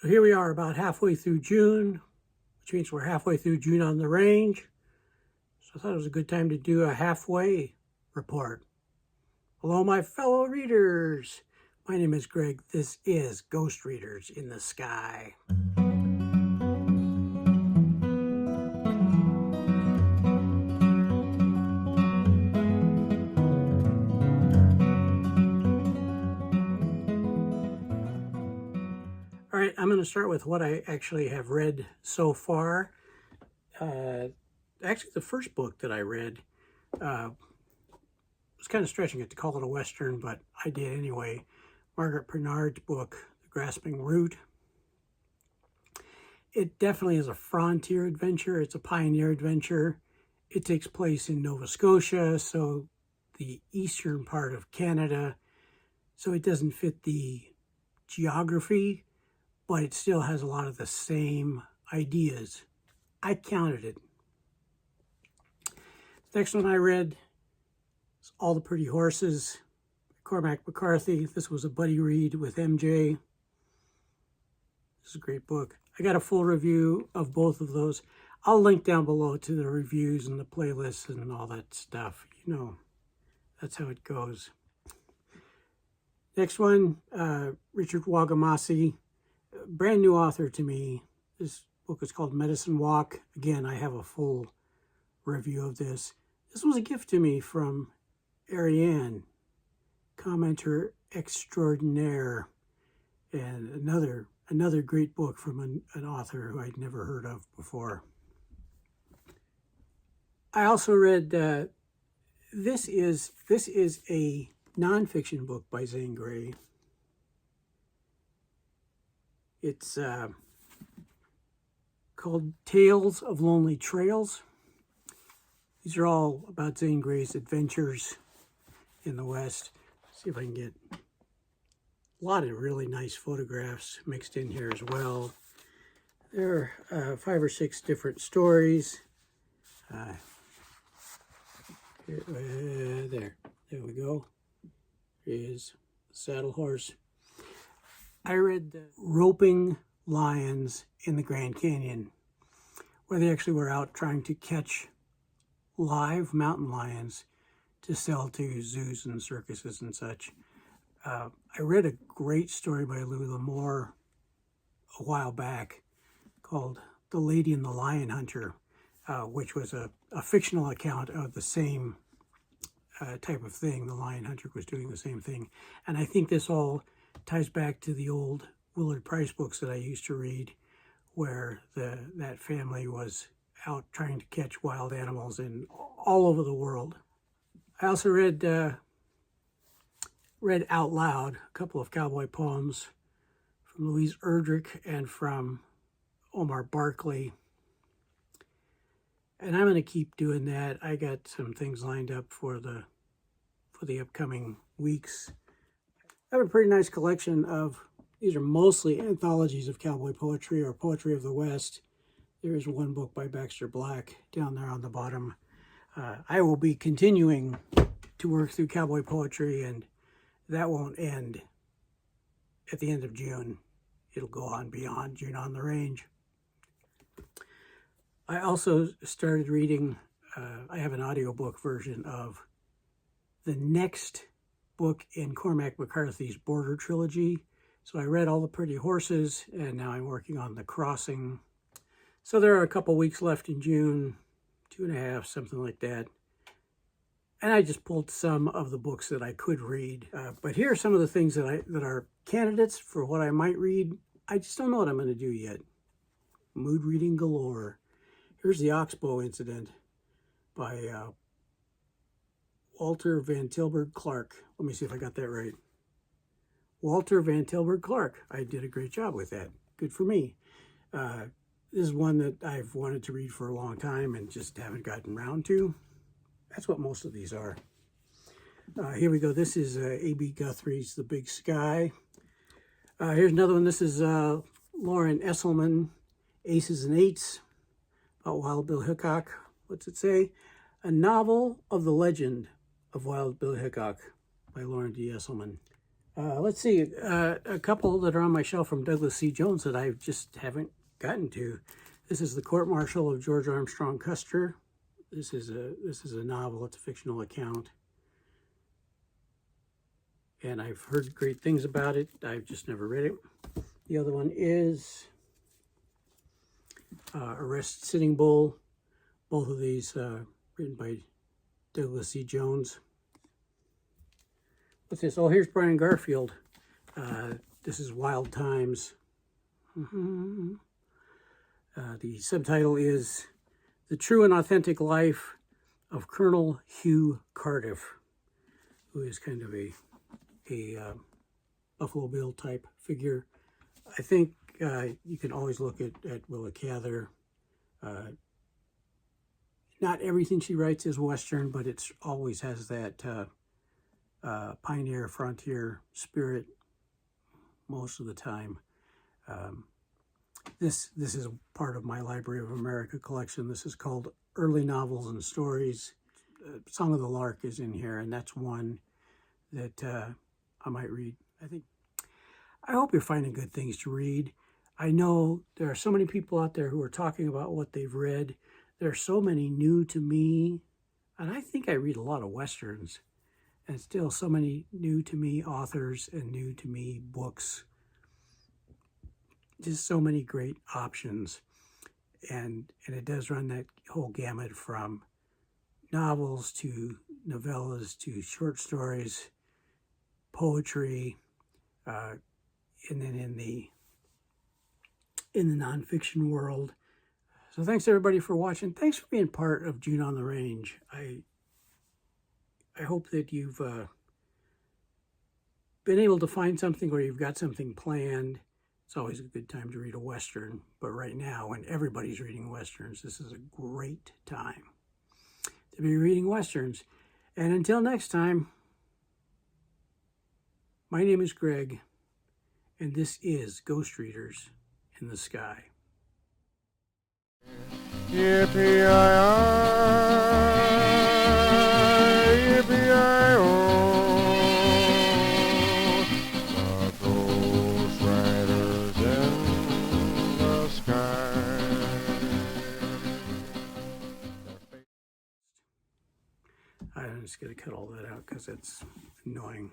So here we are about halfway through June, which means we're halfway through June on the range. So I thought it was a good time to do a halfway report. Hello, my fellow readers. My name is Greg. This is Ghost Readers in the Sky. All right, I'm going to start with what I actually have read so far. Actually, the first book that I read was kind of stretching it to call it a Western, but I did anyway. Margaret Bernard's book, The Grasping Root. It definitely is a frontier adventure. It's a pioneer adventure. It takes place in Nova Scotia, so the eastern part of Canada. So it doesn't fit the geography, but it still has a lot of the same ideas. I counted it. Next one I read is All the Pretty Horses, Cormac McCarthy. This was a buddy read with MJ. This is a great book. I got a full review of both of those. I'll link down below to the reviews and the playlists and all that stuff. You know, that's how it goes. Next one, Richard Wagamasi. Brand new author to me. This book is called Medicine Walk. Again, I have a full review of this. This was a gift to me from Ariane, commenter extraordinaire, and another great book from an author who I'd never heard of before. I also read this is a nonfiction book by Zane Grey. It's called Tales of Lonely Trails. These are all about Zane Grey's adventures in the West. Let's see if I can get a lot of really nice photographs mixed in here as well. There are 5 or 6 different stories. There we go. Here's the saddle horse. I read the Roping Lions in the Grand Canyon, where they actually were out trying to catch live mountain lions to sell to zoos and circuses and such. I read a great story by Louis L'Amour a while back called The Lady and the Lion Hunter, which was a fictional account of the same type of thing. The lion hunter was doing the same thing. And I think this all ties back to the old Willard Price books that I used to read, where that family was out trying to catch wild animals in all over the world. I also read out loud a couple of cowboy poems from Louise Erdrich and from Omar Barkley. And I'm going to keep doing that. I got some things lined up for the upcoming weeks. I have a pretty nice collection of, these are mostly anthologies of cowboy poetry or poetry of the West. There is one book by Baxter Black down there on the bottom. I will be continuing to work through cowboy poetry, and that won't end at the end of June. It'll go on beyond June on the range. I also started reading, I have an audiobook version of the next book in Cormac McCarthy's Border Trilogy. So I read All the Pretty Horses, and now I'm working on The Crossing. So there are a couple weeks left in June, 2.5, something like that. And I just pulled some of the books that I could read. But here are some of the things that are candidates for what I might read. I just don't know what I'm going to do yet. Mood reading galore. Here's The Oxbow Incident by Walter Van Tilburg Clark. Let me see if I got that right. Walter Van Tilburg Clark. I did a great job with that. Good for me. This is one that I've wanted to read for a long time and just haven't gotten around to. That's what most of these are. Here we go. This is A.B. Guthrie's The Big Sky. Here's another one. This is Lauren Esselman, Aces and Eights, about Wild Bill Hickok. What's it say? A Novel of the Legend of Wild Bill Hickok by Lauren D. Esselman. Let's see, a couple that are on my shelf from Douglas C. Jones that I just haven't gotten to. This is The Court Martial of George Armstrong Custer. This is a novel. It's a fictional account, and I've heard great things about it. I've just never read it. The other one is Arrest Sitting Bull. Both of these written by Douglas C. Jones. What's this? Oh, here's Brian Garfield. This is Wild Times. The subtitle is The True and Authentic Life of Colonel Hugh Cardiff, who is kind of a Buffalo Bill type figure. I think you can always look at Willa Cather. Not everything she writes is Western, but it always has that pioneer, frontier spirit most of the time. This is part of my Library of America collection. This is called Early Novels and Stories. Song of the Lark is in here, and that's one that I might read. I hope you're finding good things to read. I know there are so many people out there who are talking about what they've read. There are so many new to me, and I think I read a lot of Westerns, and still so many new to me authors and new to me books. Just so many great options, and it does run that whole gamut from novels to novellas to short stories, poetry, and then in the nonfiction world. So thanks everybody for watching. Thanks for being part of June on the Range. I hope that you've been able to find something, or you've got something planned. It's always a good time to read a Western, but right now, when everybody's reading Westerns, this is a great time to be reading Westerns. And until next time, my name is Greg, and this is Ghost Readers in the Sky. Yippee-yi-yi, yippee-yi-oh, the ghost riders in the sky. I'm just going to cut all that out because it's annoying.